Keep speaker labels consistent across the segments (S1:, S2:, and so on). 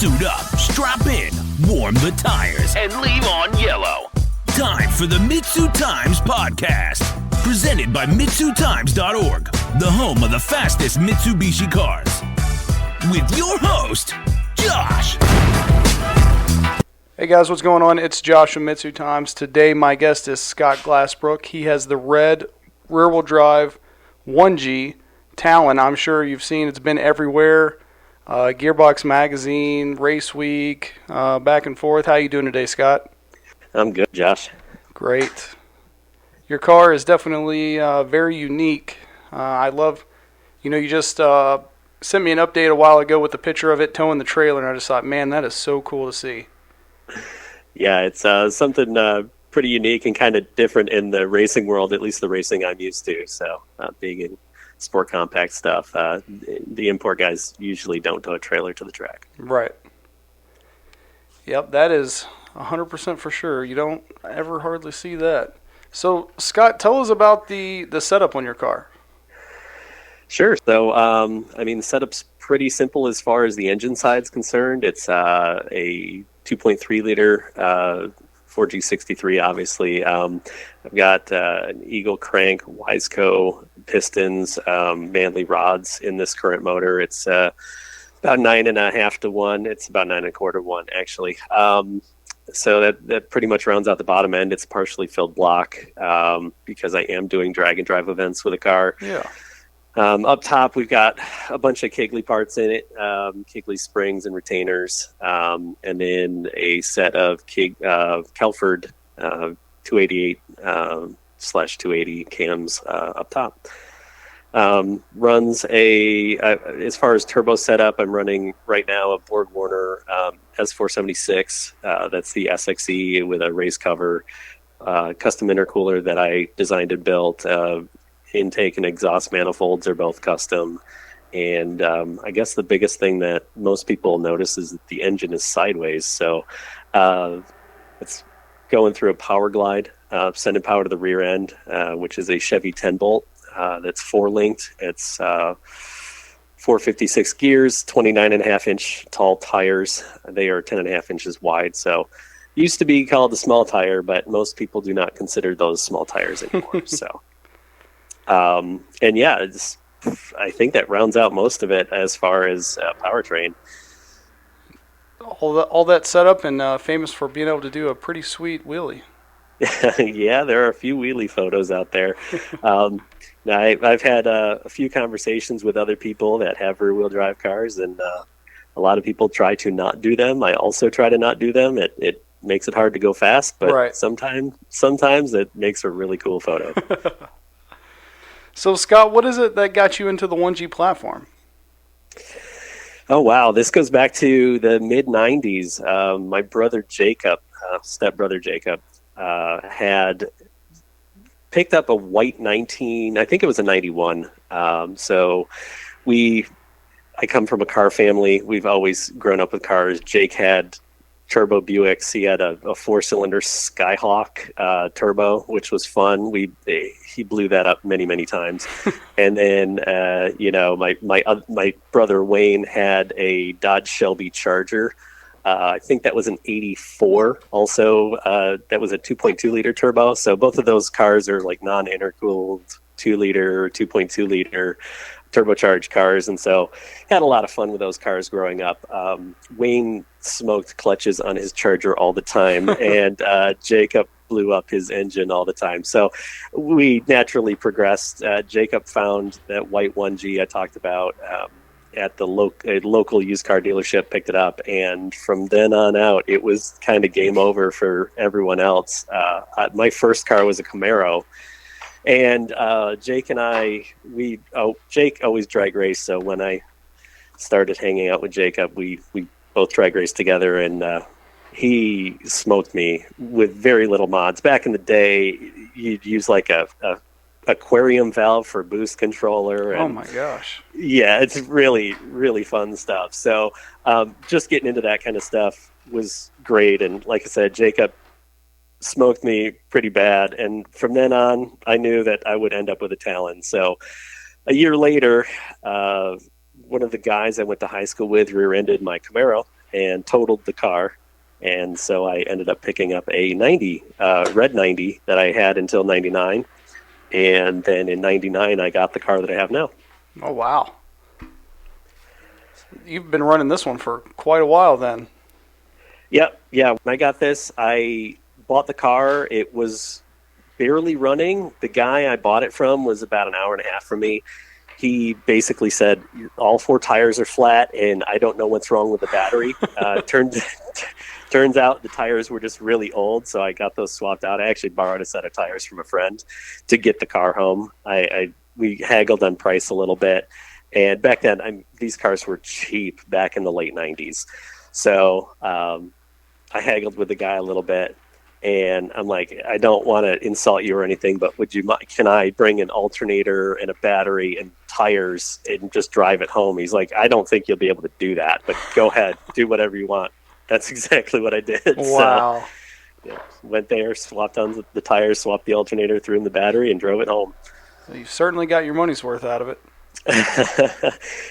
S1: Suit up, strap in, warm the tires, and leave on yellow. Time for the MitsuTimes podcast. Presented by MitsuTimes.org, the home of the fastest Mitsubishi cars. With your host, Josh.
S2: Hey guys, what's going on? It's Josh from MitsuTimes. Today my guest is Scott Glassbrook. He has the red rear-wheel drive 1G Talon. I'm sure you've seen it's been everywhere. Gearbox Magazine, Race Week, back and forth. How you doing today, Scott?
S3: I'm good, Josh.
S2: Great. Your car is definitely very unique. I love, you just sent me an update a while ago with the picture of it towing the trailer, and I just thought, man, that is so cool to see.
S3: Yeah, it's something pretty unique and kind of different in the racing world, at least the racing I'm used to. So being in sport compact stuff, the import guys usually don't tow a trailer to the track.
S2: Right. Yep, that is 100% for sure. You don't ever hardly see that. So, Scott, tell us about the setup on your car.
S3: Sure. So, the setup's pretty simple as far as the engine side's concerned. It's a 2.3 liter 4G63, obviously. I've got an Eagle crank, Wiseco pistons, Manley rods in this current motor. It's about 9.5 to 1. It's about 9.25 to 1, actually. So that pretty much rounds out the bottom end. It's a partially filled block because I am doing drag and drive events with a car.
S2: Yeah.
S3: Up top, we've got a bunch of Kegley parts in it, Kegley springs and retainers, and then a set of Kelford 288/280 cams up top. Runs as far as turbo setup, I'm running right now a Borg Warner S476. That's the SXE with a race cover, custom intercooler that I designed and built. Intake and exhaust manifolds are both custom. And I guess the biggest thing that most people notice is that the engine is sideways. So it's going through a power glide, sending power to the rear end, which is a Chevy 10-bolt that's 4-linked. It's 456 gears, 29.5-inch tall tires. They are 10.5 inches wide. So used to be called the small tire, but most people do not consider those small tires anymore. So. I think that rounds out most of it as far as powertrain.
S2: All that setup and famous for being able to do a pretty sweet wheelie.
S3: Yeah, there are a few wheelie photos out there. I've had a few conversations with other people that have rear-wheel drive cars, and a lot of people try to not do them. I also try to not do them. It makes it hard to go fast, but
S2: right.
S3: sometimes it makes a really cool photo.
S2: So, Scott, what is it that got you into the 1G platform?
S3: Oh, wow. This goes back to the mid-'90s. My brother Jacob, stepbrother Jacob, had picked up a white I think it was a 91. I come from a car family. We've always grown up with cars. Jake had turbo Buicks. He had a 4-cylinder Skyhawk turbo, which was fun. He blew that up many, many times. And then my brother Wayne had a Dodge Shelby Charger. I think that was an 84. Also, that was a 2.2 liter turbo. So both of those cars are like non-intercooled 2 liter, 2.2 liter turbocharged cars, and so had a lot of fun with those cars growing up. Wayne smoked clutches on his Charger all the time, and Jacob blew up his engine all the time. So we naturally progressed. Jacob found that white 1G I talked about at the local used car dealership, picked it up, and from then on out, it was kind of game over for everyone else. My first car was a Camaro. And Jake and I, Jake always drag raced, so when I started hanging out with Jacob, we both drag raced together, and he smoked me with very little mods. Back in the day, you'd use like a aquarium valve for boost controller. And,
S2: oh my gosh.
S3: Yeah, it's really, really fun stuff. So just getting into that kind of stuff was great, and like I said, Jacob smoked me pretty bad, and from then on I knew that I would end up with a Talon. So a year later, one of the guys I went to high school with rear-ended my Camaro, and totaled the car. And so I ended up picking up a 90, red 90 that I had until 99. And then in 99, I got the car that I have now.
S2: Oh, wow. You've been running this one for quite a while then.
S3: Yep. Yeah. When I got this, I bought the car. It was barely running. The guy I bought it from was about an hour and a half from me. He basically said, all 4 tires are flat, and I don't know what's wrong with the battery. Turns out the tires were just really old, so I got those swapped out. I actually borrowed a set of tires from a friend to get the car home. We haggled on price a little bit, and back then, these cars were cheap back in the late 90s. So I haggled with the guy a little bit, and I'm like, I don't want to insult you or anything, but can I bring an alternator and a battery and tires and just drive it home? He's like, I don't think you'll be able to do that, but go ahead, do whatever you want. That's exactly what I did.
S2: Wow.
S3: So, yeah, went there, swapped on the tires, swapped the alternator, threw in the battery, and drove it home.
S2: So you certainly got your money's worth out of it.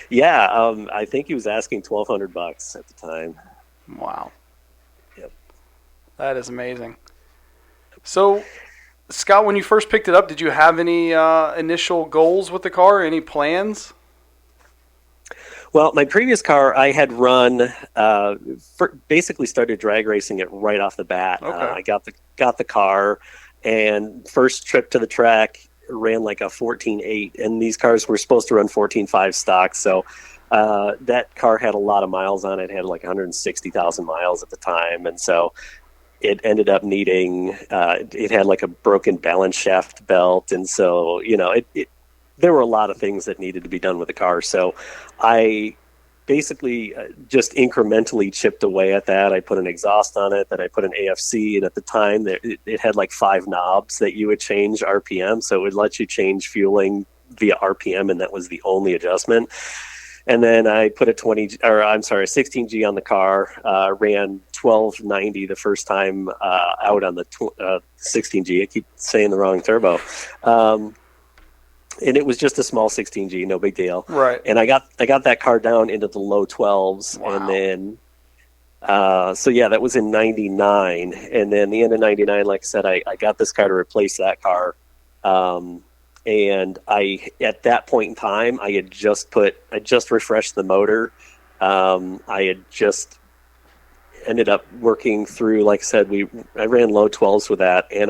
S3: Yeah, I think he was asking $1,200 at the time.
S2: Wow.
S3: Yep.
S2: That is amazing. So, Scott, when you first picked it up, did you have any initial goals with the car? Any plans?
S3: Well, my previous car, I had run, basically started drag racing it right off the bat.
S2: Okay.
S3: I got the car, and first trip to the track ran like a 14.8, and these cars were supposed to run 14.5 stock. So that car had a lot of miles on it. It had like 160,000 miles at the time, and so it ended up needing. It had like a broken balance shaft belt, and so there were a lot of things that needed to be done with the car. So I basically just incrementally chipped away at that. I put an exhaust on it, then I put an AFC, and at the time it had like 5 knobs that you would change RPM. So it would let you change fueling via RPM, and that was the only adjustment. And then I put a 16G on the car, ran 1290 the first time out on the 16G. I keep saying the wrong turbo. And it was just a small 16G, no big deal.
S2: Right.
S3: And I got that car down into the low 12s.
S2: Wow.
S3: And then, that was in 99. And then the end of 99, like I said, I got this car to replace that car. And at that point in time, I just refreshed the motor. I had just ended up working through, like I said, I ran low 12s with that, and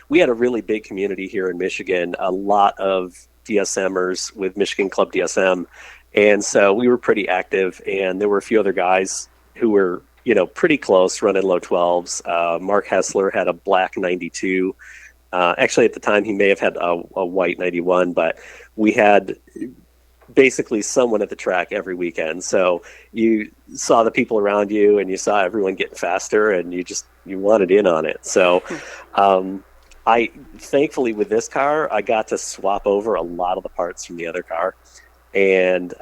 S3: we had a really big community here in Michigan, a lot of DSMers with Michigan Club DSM, and so we were pretty active, and there were a few other guys who were, pretty close running low 12s. Mark Hessler had a black 92. Actually, at the time, he may have had a white 91, but we had basically someone at the track every weekend. So you saw the people around you, and you saw everyone getting faster, and you wanted in on it. So I thankfully with this car, I got to swap over a lot of the parts from the other car, and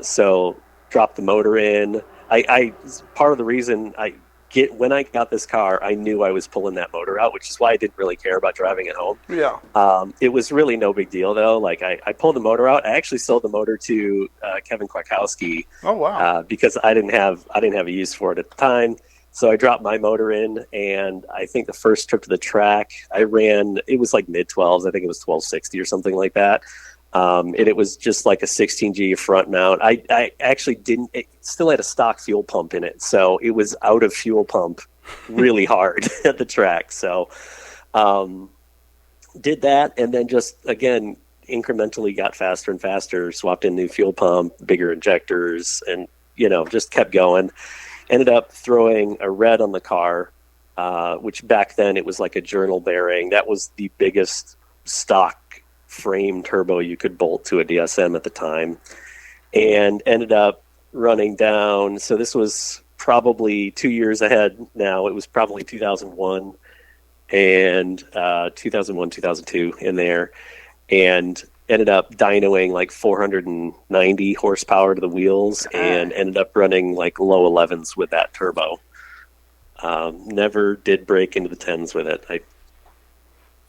S3: so dropped the motor in. I part of the reason when I got this car, I knew I was pulling that motor out, which is why I didn't really care about driving it home.
S2: Yeah.
S3: It was really no big deal, though. Like, I pulled the motor out. I actually sold the motor to Kevin Kwiatkowski.
S2: Oh, wow.
S3: Because I didn't have a use for it at the time. So I dropped my motor in, and I think the first trip to the track, it was like mid-12s. I think it was 1260 or something like that. And it was just like a 16G front mount. I actually it still had a stock fuel pump in it. So it was out of fuel pump really hard at the track. So did that, and then just, again, incrementally got faster and faster, swapped in new fuel pump, bigger injectors, and, just kept going. Ended up throwing a red on the car, which back then it was like a journal bearing. That was the biggest stock frame turbo you could bolt to a DSM at the time, and ended up running down. So this was probably 2 years ahead now. It was probably 2001 and 2002 in there, and ended up dynoing like 490 horsepower to the wheels, and ended up running like low 11s with that turbo. Never did break into the 10s with it.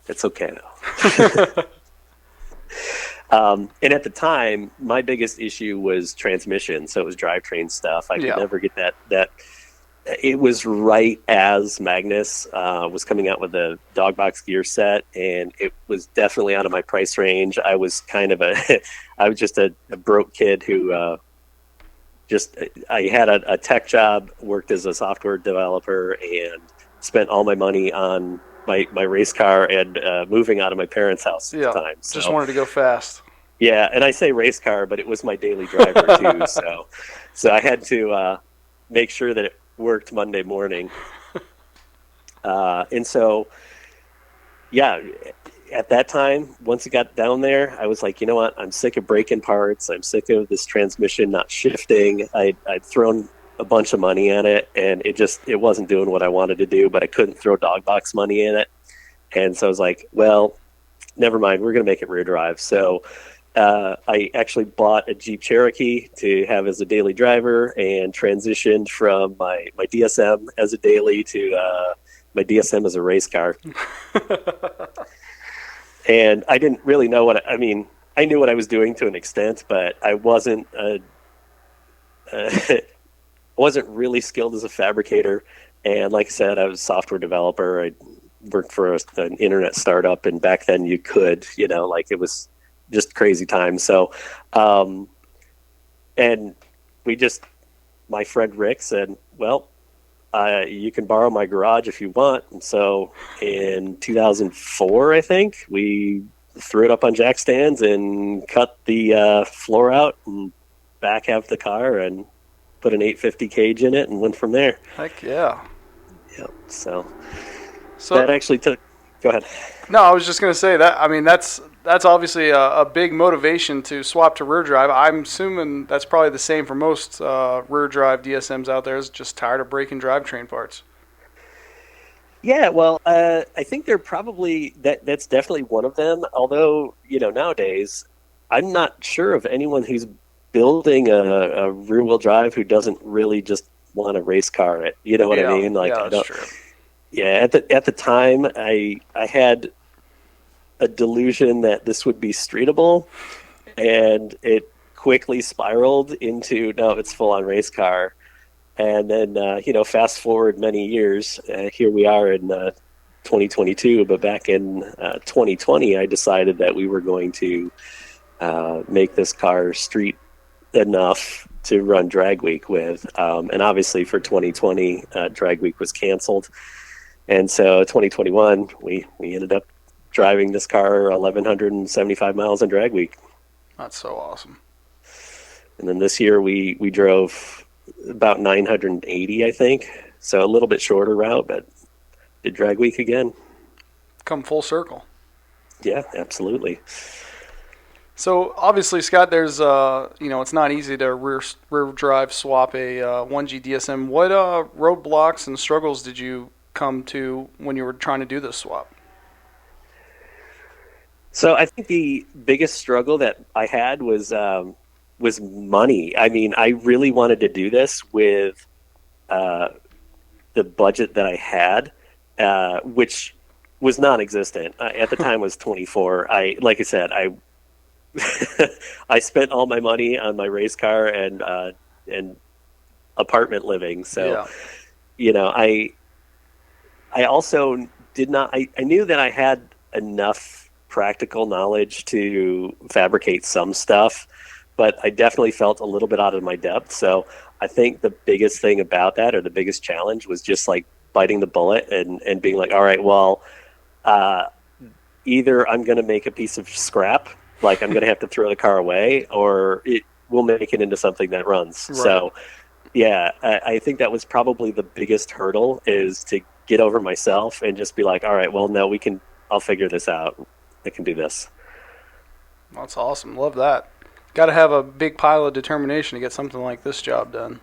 S3: It's okay though. And at the time, my biggest issue was transmission. So it was drivetrain stuff. I could never get that. It was right as Magnus was coming out with the dog box gear set, and it was definitely out of my price range. I was kind of I was just a broke kid who I had a tech job, worked as a software developer, and spent all my money on my race car and moving out of my parents' house at the time. So,
S2: just wanted to go fast.
S3: Yeah, and I say race car, but it was my daily driver too. So I had to make sure that it worked Monday morning. And so, yeah, at that time, once it got down there, I was like, you know what? I'm sick of breaking parts. I'm sick of this transmission not shifting. I'd thrown a bunch of money at it, and it wasn't doing what I wanted to do, but I couldn't throw dog box money in it. And so I was like, well, never mind. We're going to make it rear drive. So I actually bought a Jeep Cherokee to have as a daily driver and transitioned from my DSM as a daily to my DSM as a race car. And I didn't really know I knew what I was doing to an extent, but I wasn't wasn't really skilled as a fabricator. And like I said, I was a software developer. I worked for an internet startup, and back then you could, it was just crazy times. So, and my friend Rick said, well, you can borrow my garage if you want. And so in 2004, I think, we threw it up on jack stands and cut the floor out and back half the car and put an 850 cage in it and went from there.
S2: Heck yeah.
S3: Yep. So that actually took. Go ahead.
S2: No, I was just going to say that. I mean, that's obviously a big motivation to swap to rear drive. I'm assuming that's probably the same for most rear drive DSMs out there. Is just tired of breaking drivetrain parts.
S3: Yeah, well, I think they're probably that's definitely one of them. Although nowadays, I'm not sure of anyone who's building a rear wheel drive who doesn't really just want a race car. You know what I mean? Like,
S2: yeah, that's true.
S3: Yeah, at the time, I had a delusion that this would be streetable, and it quickly spiraled into, no, it's full-on race car. And then, fast forward many years, here we are in 2022, but back in 2020, I decided that we were going to make this car street enough to run drag week with. And obviously for 2020, drag week was canceled. And so 2021, we ended up driving this car 1,175 miles on drag week.
S2: That's so awesome.
S3: And then this year we drove about 980, I think. So a little bit shorter route, but did drag week again.
S2: Come full circle.
S3: Yeah, absolutely.
S2: So obviously, Scott, there's it's not easy to rear drive swap a 1G DSM. What roadblocks and struggles did you come to when you were trying to do this swap?
S3: So I think the biggest struggle that I had was money. I mean, I really wanted to do this with the budget that I had, which was non-existent. At the time, I was 24. Like I said, I spent all my money on my race car and apartment living. So, I also did not. I knew that I had enough practical knowledge to fabricate some stuff, but I definitely felt a little bit out of my depth. So I think the biggest thing about that, or the biggest challenge, was just like biting the bullet and being like, all right, well, either I'm going to make a piece of scrap, like I'm going to have to throw the car away, or we'll make it into something that runs. Right. So yeah, I think that was probably the biggest hurdle, is to get over myself and just be like, all right, well, no, I'll figure this out. I can do this.
S2: That's awesome. Love that. Got to have a big pile of determination to get something like this job done.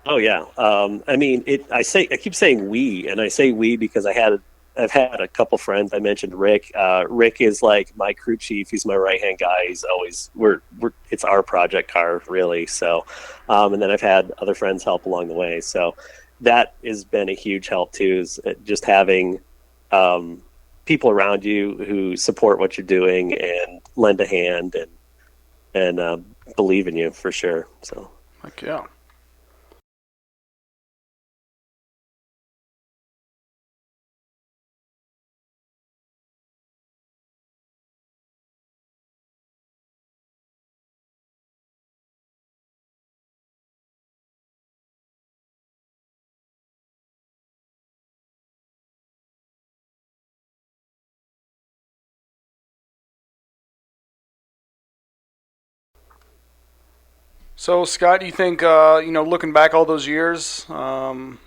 S3: Oh yeah. I mean, I keep saying we, and I say we because I've had a couple friends. I mentioned Rick. Rick is like my crew chief. He's my right-hand guy. He's always, it's our project car, really. So, and then I've had other friends help along the way. So that has been a huge help too, is just having people around you who support what you're doing and lend a hand and believe in you for sure. So,
S2: Heck yeah. So, Scott, do you think, looking back all those years, you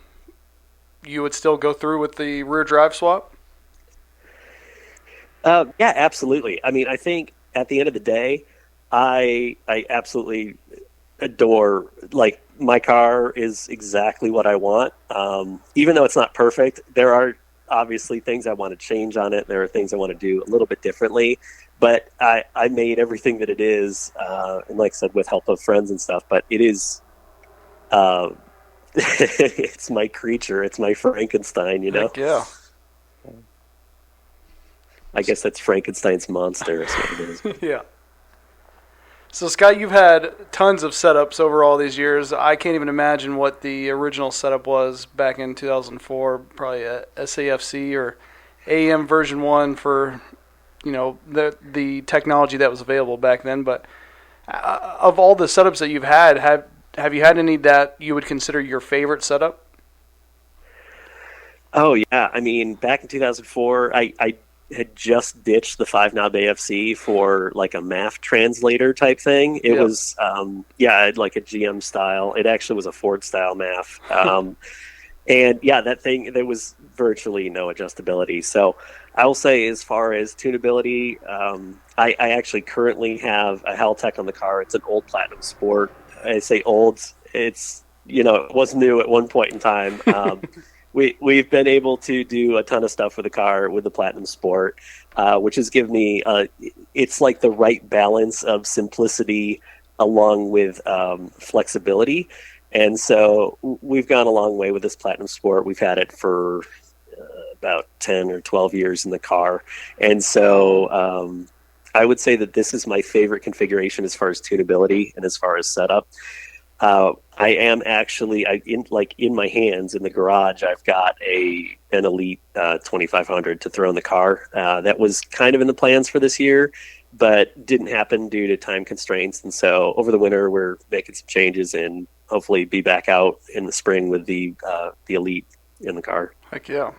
S2: would still go through with the rear drive swap?
S3: yeah, absolutely. I mean, I think at the end of the day, I absolutely adore, like, my car is exactly what I want. Even though it's not perfect, there are obviously things I want to change on it. There are things I want to do a little bit differently, but I made everything that it is, and like I said, with help of friends and stuff, but it is, uh, it's my creature. It's my Frankenstein, you know?
S2: Heck yeah.
S3: I guess that's Frankenstein's monster is what it is.
S2: Yeah. So, Scott, you've had tons of setups over all these years. I can't even imagine what the original setup was back in 2004, probably a SAFC or AM version 1 for, the technology that was available back then. But of all the setups that you've had, have you had any that you would consider your favorite setup?
S3: Oh, yeah. I mean, back in 2004, I had just ditched the 5-knob AFC for like a MAF translator type thing. It was, like a GM style. It actually was a Ford style MAF. And yeah, that thing, there was virtually no adjustability. So I will say, as far as tunability, I actually currently have a Haltech on the car. It's an old Platinum Sport. I say old. It's, it was new at one point in time. We've been able to do a ton of stuff with the car with the Platinum Sport, which has given me it's like the right balance of simplicity along with flexibility. And so we've gone a long way with this Platinum Sport. We've had it for about 10 or 12 years in the car. And so I would say that this is my favorite configuration as far as tunability and as far as setup. I am actually, in my hands in the garage, I've got an Elite 2500 to throw in the car. That was kind of in the plans for this year, but didn't happen due to time constraints. And so over the winter, we're making some changes and hopefully be back out in the spring with the Elite in the car.
S2: Heck yeah.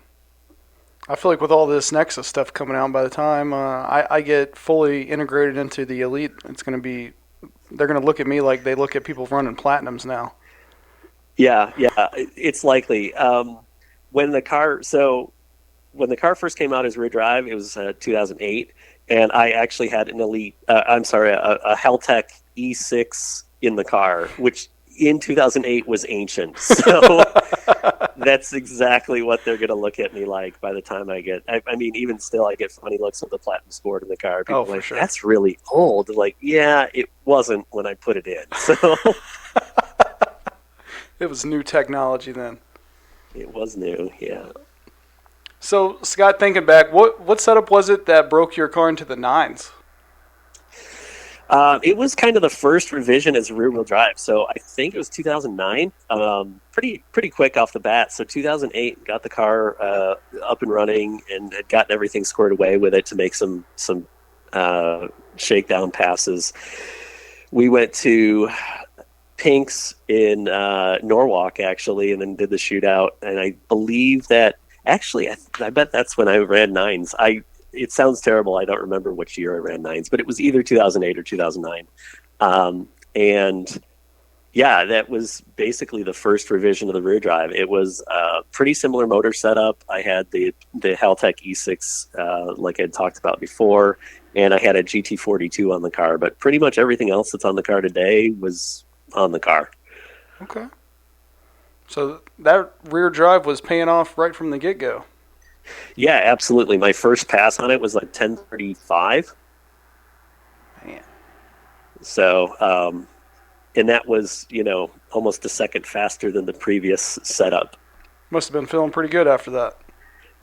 S2: I feel like with all this Nexus stuff coming out, by the time I get fully integrated into the Elite, they're going to look at me like they look at people running Platinums now.
S3: Yeah, it's likely. When the car first came out as rear drive, it was 2008, and I actually had an Elite. A Haltech E6 in the car, which in 2008 was ancient. So that's exactly what they're going to look at me like by the time I get. I mean, even still, I get funny looks with the Platinum Sport in the car. People are like,
S2: sure.
S3: That's really old. Like, yeah, it wasn't when I put it in. So
S2: it was new technology then.
S3: It was new, yeah.
S2: So, Scott, thinking back, what setup was it that broke your car into the nines?
S3: It was kind of the first revision as rear-wheel drive, so I think it was 2009. Pretty quick off the bat. So 2008, got the car up and running and had gotten everything squared away with it to make some shakedown passes. We went to Pink's in Norwalk, actually, and then did the shootout. And I believe that, actually, I bet that's when I ran nines. It sounds terrible. I don't remember which year I ran nines, but it was either 2008 or 2009. And yeah, that was basically the first revision of the rear drive. It was a pretty similar motor setup. I had the Haltech E6, like I had talked about before, and I had a GT42 on the car, but pretty much everything else that's on the car today was on the car.
S2: Okay. So that rear drive was paying off right from the get-go.
S3: Yeah, absolutely. My first pass on it was like 10:35.
S2: Man.
S3: So, and that was, almost a second faster than the previous setup.
S2: Must have been feeling pretty good after that.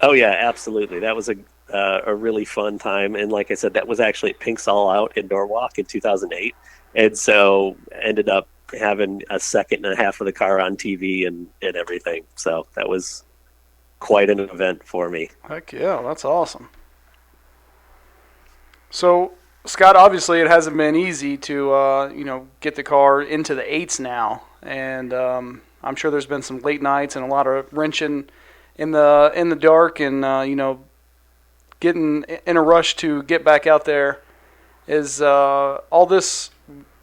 S3: Oh yeah, absolutely. That was a really fun time. And like I said, that was actually at Pink's All Out in Norwalk in 2008. And so ended up having a second and a half of the car on TV and everything. So that was quite an event for me.
S2: Heck yeah, that's awesome. So, Scott, obviously it hasn't been easy to, get the car into the 8s now. And I'm sure there's been some late nights and a lot of wrenching in the dark and, getting in a rush to get back out there. Is all this,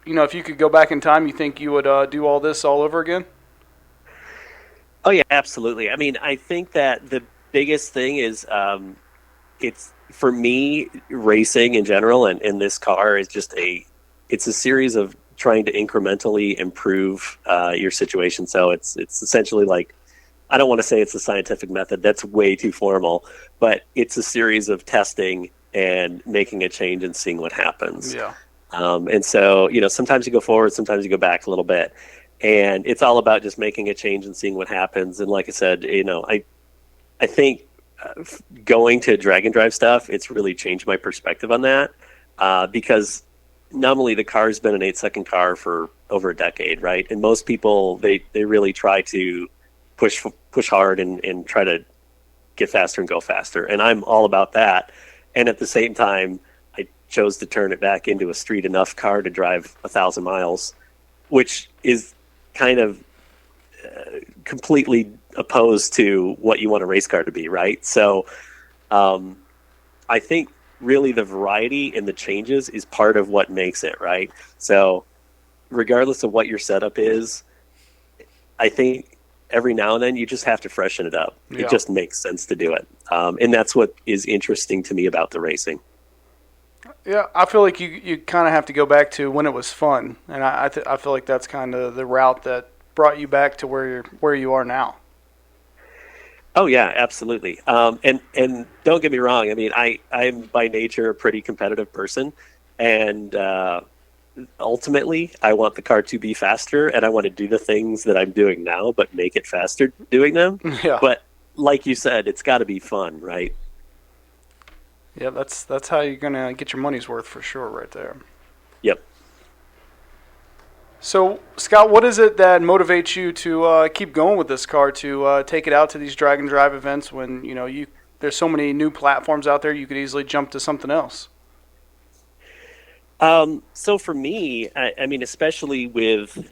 S2: if you could go back in time, you think you would do all this all over again?
S3: Oh, yeah, absolutely. I mean, I think that the biggest thing is it's, for me, racing in general and this car is just it's a series of trying to incrementally improve your situation. So it's essentially like, I don't want to say it's a scientific method. That's way too formal, but it's a series of testing and making a change and seeing what happens.
S2: Yeah.
S3: And so, sometimes you go forward, sometimes you go back a little bit, and it's all about just making a change and seeing what happens. And like I said, I think going to drag and drive stuff, it's really changed my perspective on that, because normally the car's been an 8-second car for over a decade, right? And most people, they really try to push hard and try to get faster and go faster. And I'm all about that. And at the same time, I chose to turn it back into a street enough car to drive 1,000 miles, which is kind of completely opposed to what you want a race car to be, right? So I think really the variety and the changes is part of what makes it, right? So regardless of what your setup is, I think every now and then you just have to freshen it up. Yeah. It just makes sense to do it. And that's what is interesting to me about the racing.
S2: Yeah, I feel like you kind of have to go back to when it was fun. And I feel like that's kind of the route that brought you back to where you are now.
S3: Oh yeah, absolutely. And don't get me wrong. I mean, I'm by nature a pretty competitive person, and ultimately, I want the car to be faster, and I want to do the things that I'm doing now, but make it faster doing them.
S2: Yeah.
S3: But like you said, it's got to be fun, right?
S2: Yeah, that's how you're gonna get your money's worth for sure, right there.
S3: Yep.
S2: So, Scott, what is it that motivates you to keep going with this car, to take it out to these drag and drive events when there's so many new platforms out there, you could easily jump to something else?
S3: So for me, I mean, especially with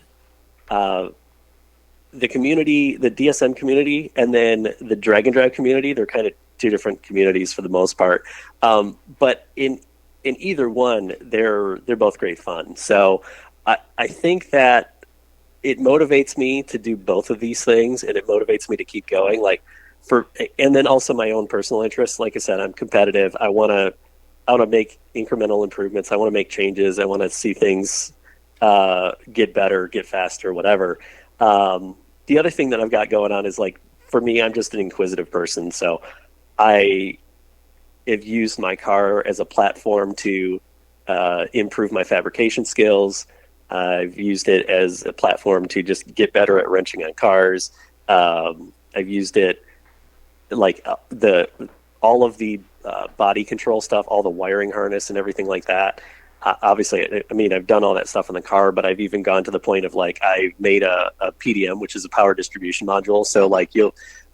S3: the community, the DSM community, and then the drag and drive community, they're kind of two different communities for the most part. But in either one, they're both great fun. So I think that it motivates me to do both of these things, and it motivates me to keep going. And then also my own personal interests. Like I said, I'm competitive. I want to make incremental improvements. I want to make changes. I want to see things get better, get faster, whatever. The other thing that I've got going on is, like, for me, I'm just an inquisitive person. So I have used my car as a platform to improve my fabrication skills. I've used it as a platform to just get better at wrenching on cars. I've used it like all of the body control stuff, all the wiring harness and everything like that. Obviously, I mean, I've done all that stuff in the car, but I've even gone to the point of, like, I made a PDM, which is a power distribution module. So, like,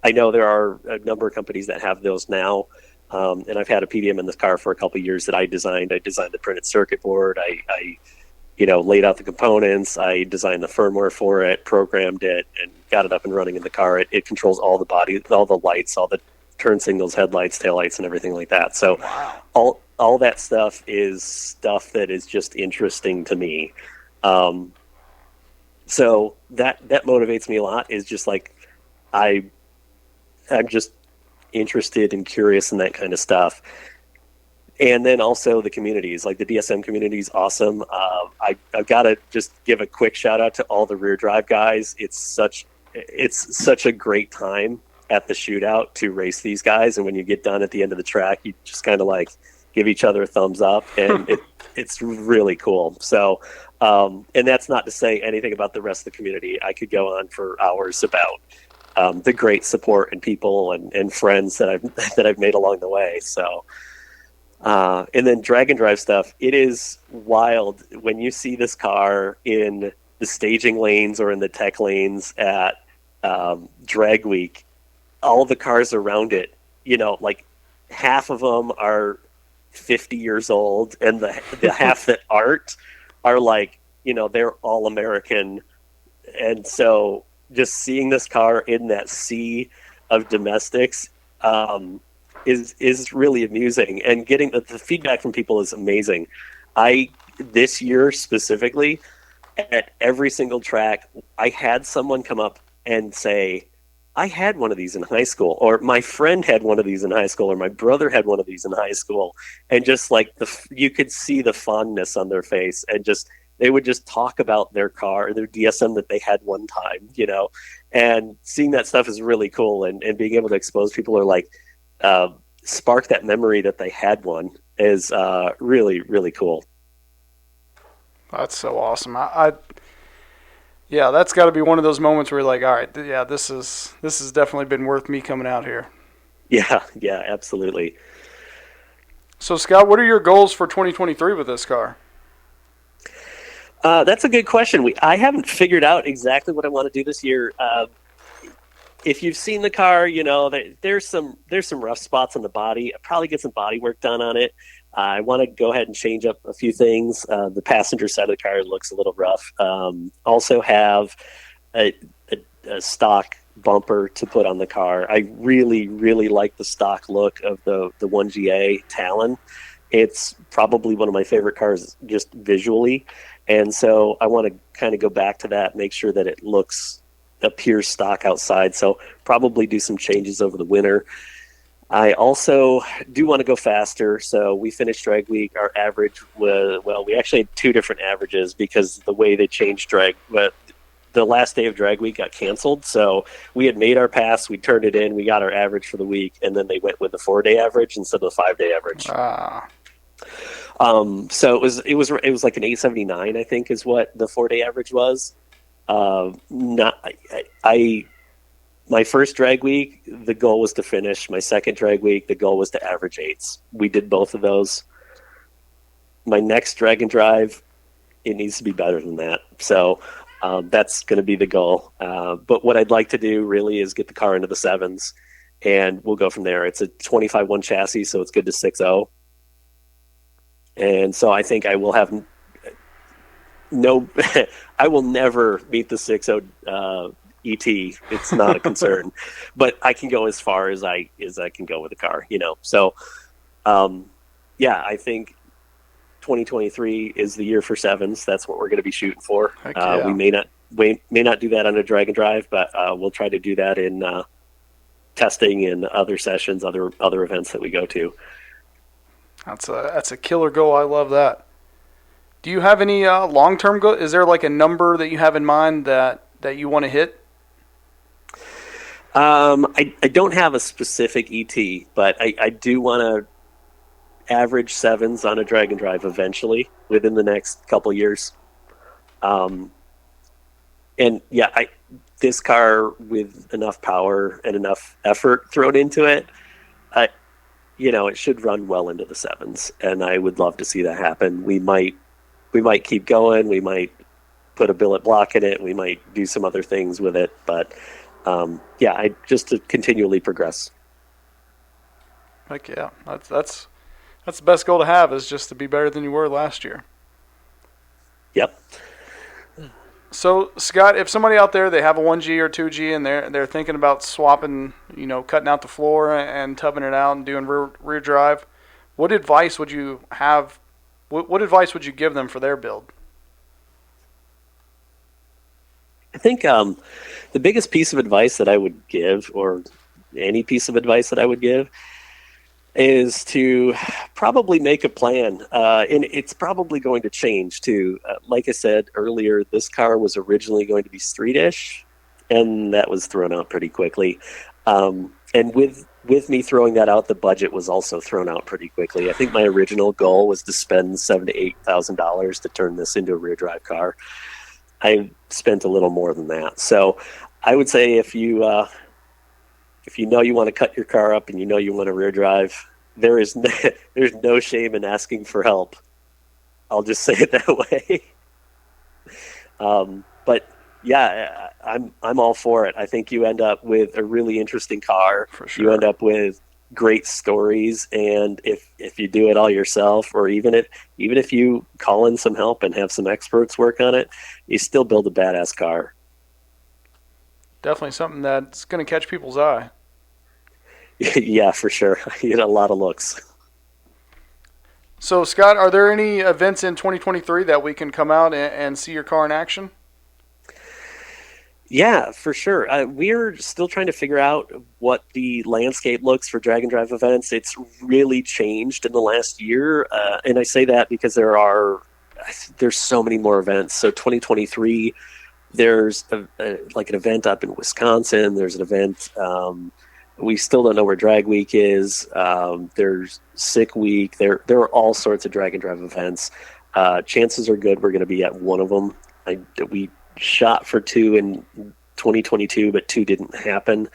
S3: I know there are a number of companies that have those now. And I've had a PDM in this car for a couple of years that I designed. I designed the printed circuit board. I laid out the components. I designed the firmware for it, programmed it, and got it up and running in the car. It controls all the body, all the lights, all the turn signals, headlights, taillights, and everything like that. So
S2: wow.
S3: all that stuff is stuff that is just interesting to me. So that motivates me a lot, is just like, I'm just interested and curious in that kind of stuff. And then also the communities, like the DSM community is awesome. I've got to just give a quick shout out to all the rear drive guys. It's such a great time at the shootout to race these guys. And when you get done at the end of the track, you just kind of like give each other a thumbs up, and it's really cool. So, and that's not to say anything about the rest of the community. I could go on for hours about the great support and people and friends that I've made along the way. So, and then drag and drive stuff. It is wild when you see this car in the staging lanes or in the tech lanes at drag week. All the cars around it, like half of them are 50 years old, and the half that aren't are like, they're all American. And so just seeing this car in that sea of domestics is really amusing, and getting the feedback from people is amazing. This year specifically, at every single track, I had someone come up and say, I had one of these in high school, or my friend had one of these in high school, or my brother had one of these in high school. And just like you could see the fondness on their face, and they would just talk about their car or their DSM that they had one time, and seeing that stuff is really cool. And being able to expose people, or like spark that memory that they had one, is really, really cool.
S2: That's so awesome. Yeah, that's got to be one of those moments where you're like, all right, yeah, this has definitely been worth me coming out here.
S3: Yeah, absolutely.
S2: So, Scott, what are your goals for 2023 with this car?
S3: That's a good question. I haven't figured out exactly what I want to do this year. If you've seen the car, there's some rough spots on the body. I'll probably get some body work done on it. I want to go ahead and change up a few things. The passenger side of the car looks a little rough. Also have a stock bumper to put on the car. I really, really like the stock look of the 1GA Talon. It's probably one of my favorite cars just visually. And so I want to kind of go back to that, make sure that it appears stock outside. So probably do some changes over the winter. I also do want to go faster. So we finished drag week. Our average was, we actually had two different averages because the way they changed drag, but the last day of drag week got canceled. So we had made our pass, we turned it in, we got our average for the week, and then they went with the 4-day average instead of the 5-day average. So it was like an 879, I think, is what the 4-day average was. My first drag week, the goal was to finish. My second drag week, the goal was to average 8s. We did both of those. My next drag and drive, it needs to be better than that. So that's going to be the goal. But what I'd like to do really is get the car into the 7s, and we'll go from there. It's a 25-1 chassis, so it's good to 6.0. And so I think I will have I will never meet the 6.0 ET. It's not a concern, but I can go as far as I can go with the car, So, I think 2023 is the year for 7s. That's what we're going to be shooting for. Yeah. We may not do that on a drag and drive, but we'll try to do that in testing and other sessions, other events that we go to.
S2: That's a killer goal. I love that. Do you have any long-term goal? Is there like a number that you have in mind that you want to hit?
S3: I don't have a specific ET, but I do want to average 7s on a drag and drive eventually within the next couple years. This car with enough power and enough effort thrown into it, it should run well into the 7s, and I would love to see that happen. We might keep going. We might put a billet block in it. We might do some other things with it, but just to continually progress.
S2: Heck yeah, that's the best goal to have, is just to be better than you were last year.
S3: Yep.
S2: So, Scott, if somebody out there, they have a 1G or 2G and they're thinking about swapping, cutting out the floor and tubbing it out and doing rear drive, what advice would you have? What advice would you give them for their build?
S3: I think the biggest piece of advice that I would give, or any piece of advice that I would give, is to probably make a plan. And it's probably going to change too. Like I said earlier, this car was originally going to be street-ish, and that was thrown out pretty quickly. And with me throwing that out, the budget was also thrown out pretty quickly. I think my original goal was to spend $7,000 to $8,000 to turn this into a rear drive car. I spent a little more than that. So I would say if you if you know you want to cut your car up and you know you want to rear drive, there's no shame in asking for help. I'll just say it that way. But yeah, I'm all for it. I think you end up with a really interesting car.
S2: For sure.
S3: You end up with great stories, and if you do it all yourself, or even if you call in some help and have some experts work on it, you still build a badass car.
S2: Definitely something that's going to catch people's eye.
S3: Yeah, for sure. You get a lot of looks.
S2: So, Scott, are there any events in 2023 that we can come out and see your car in action?
S3: Yeah, for sure. We're still trying to figure out what the landscape looks for drag and drive events. It's really changed in the last year, and I say that because there's so many more events. So 2023, there's like an event up in Wisconsin. There's an event. We still don't know where Drag Week is. There's Sick Week. There are all sorts of drag and drive events. Chances are good we're going to be at one of them. We shot for 2 in 2022, but 2 didn't happen.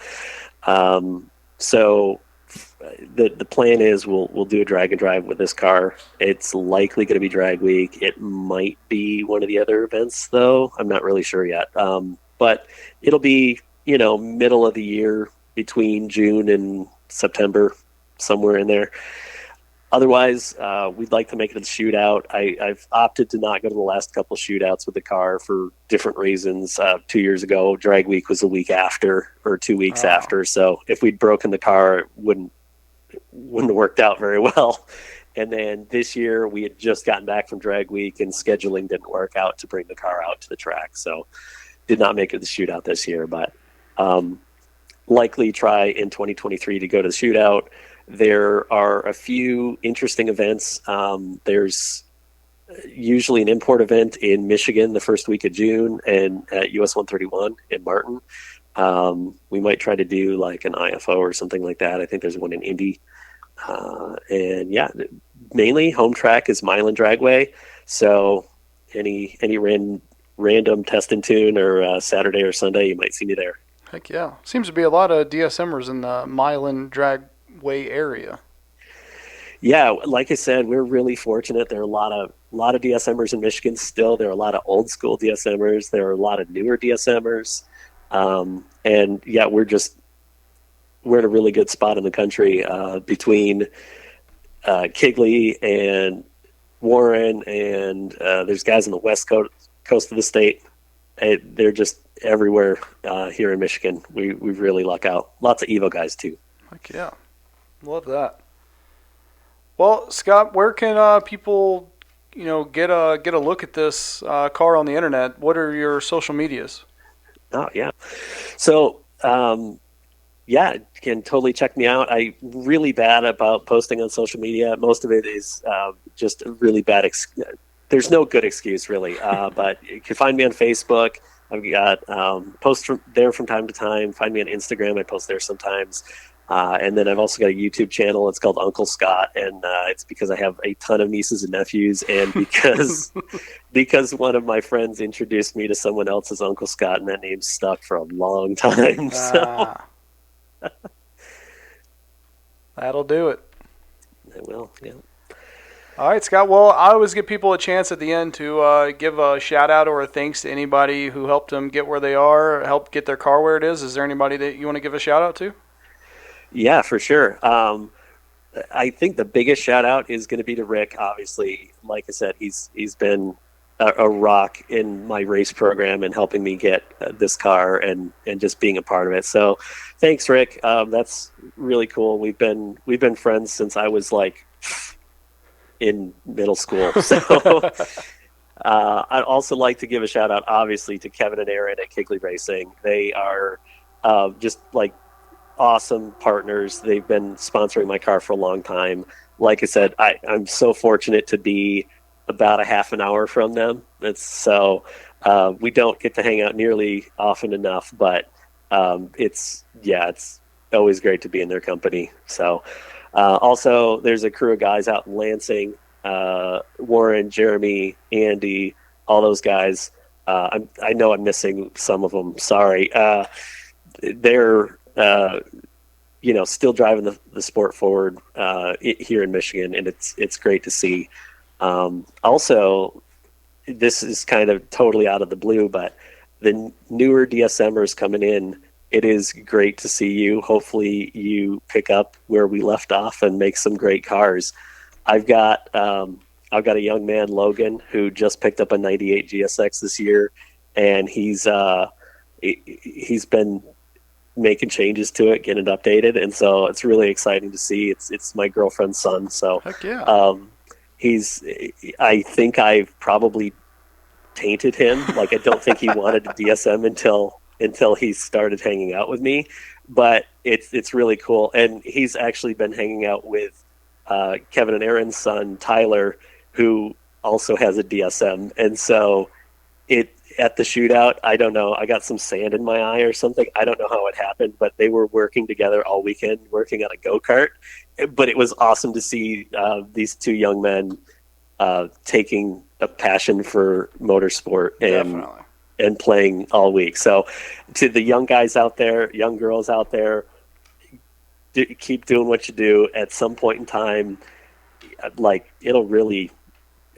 S3: So the plan is we'll do a drag and drive with this car. It's likely going to be Drag Week. It might be one of the other events, though. I'm not really sure yet. But it'll be, middle of the year, between June and September, somewhere in there. Otherwise, we'd like to make it a shootout. I've opted to not go to the last couple shootouts with the car for different reasons. 2 years ago, Drag Week was a week after, or 2 weeks after. So if we'd broken the car, it wouldn't have worked out very well. And then this year, we had just gotten back from Drag Week, and scheduling didn't work out to bring the car out to the track. So did not make it to the shootout this year, but likely try in 2023 to go to the shootout. There are a few interesting events. There's usually an import event in Michigan the first week of June, and at US 131 in Martin. We might try to do like an IFO or something like that. I think there's one in Indy. And yeah, mainly home track is Milan Dragway. So any random test and tune or Saturday or Sunday, you might see me there.
S2: Heck yeah. Seems to be a lot of DSMers in the Milan Dragway area.
S3: Yeah, like I said, we're really fortunate. There are a lot of DSMers in Michigan still. There are a lot of old school DSMers. There are a lot of newer DSMers. And yeah, we're in a really good spot in the country between Kigley and Warren, and there's guys on the west coast of the state. They're just everywhere here in Michigan. We really luck out. Lots of Evo guys too.
S2: Heck yeah. Love that. Well, Scott, where can people, get a look at this car on the internet? What are your social medias?
S3: Oh yeah, so yeah, you can totally check me out. I'm really bad about posting on social media. Most of it is just a really bad. There's no good excuse really, but you can find me on Facebook. I've got posts there from time to time. Find me on Instagram. I post there sometimes. And then I've also got a YouTube channel. It's called Uncle Scott, and it's because I have a ton of nieces and nephews, and because one of my friends introduced me to someone else as Uncle Scott, and that name stuck for a long time. So.
S2: That'll do it.
S3: I will, yeah.
S2: All right, Scott. Well, I always give people a chance at the end to give a shout-out or a thanks to anybody who helped them get where they are, helped get their car where it is. Is there anybody that you want to give a shout-out to?
S3: Yeah, for sure. I think the biggest shout-out is going to be to Rick, obviously. Like I said, he's been a rock in my race program and helping me get this car and just being a part of it. So thanks, Rick. That's really cool. We've been friends since I was like in middle school. So I'd also like to give a shout out, obviously, to Kevin and Aaron at Kigley Racing. They are just like awesome partners. They've been sponsoring my car for a long time. Like I said, I'm so fortunate to be about a half an hour from them. We don't get to hang out nearly often enough, but it's always great to be in their company. So also there's a crew of guys out in Lansing, Warren, Jeremy, Andy, all those guys. I know I'm missing some of them. Sorry. They're still driving the sport forward here in Michigan, and it's great to see. Also, this is kind of totally out of the blue, but the newer DSMers coming in, it is great to see you. Hopefully you pick up where we left off and make some great cars. I've got a young man, Logan, who just picked up a 98 GSX this year, and he's been making changes to it, getting it updated, and so it's really exciting to see. It's my girlfriend's son, so
S2: heck yeah.
S3: I think I've probably tainted him. Like, I don't think he wanted a DSM until he started hanging out with me, but it's really cool. And he's actually been hanging out with Kevin and Aaron's son, Tyler, who also has a DSM. And so at the shootout, I don't know, I got some sand in my eye or something. I don't know how it happened, but they were working together all weekend, working on a go-kart. But it was awesome to see these two young men taking a passion for motorsport and playing all week. So to the young guys out there, young girls out there, keep doing what you do. At some point in time, like, it'll really,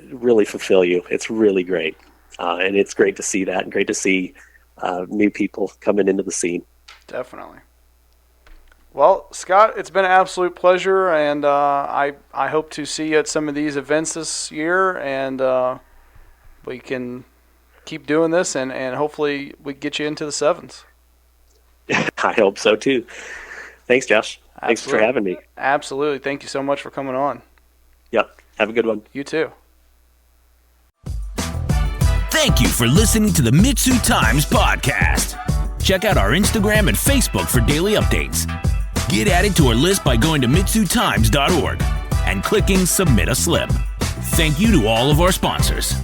S3: really fulfill you. It's really great. And it's great to see that, and great to see new people coming into the scene.
S2: Definitely. Well, Scott, it's been an absolute pleasure, and I hope to see you at some of these events this year, and we can keep doing this, and hopefully we get you into the sevens.
S3: I hope so too. Thanks, Josh.
S2: Absolutely.
S3: Thanks for having me.
S2: Absolutely. Thank you so much for coming on.
S3: Yep. Have a good one.
S2: You too.
S1: Thank you for listening to the MitsuTimes podcast. Check out our Instagram and Facebook for daily updates. Get added to our list by going to MitsuTimes.org and clicking Submit a Slip. Thank you to all of our sponsors.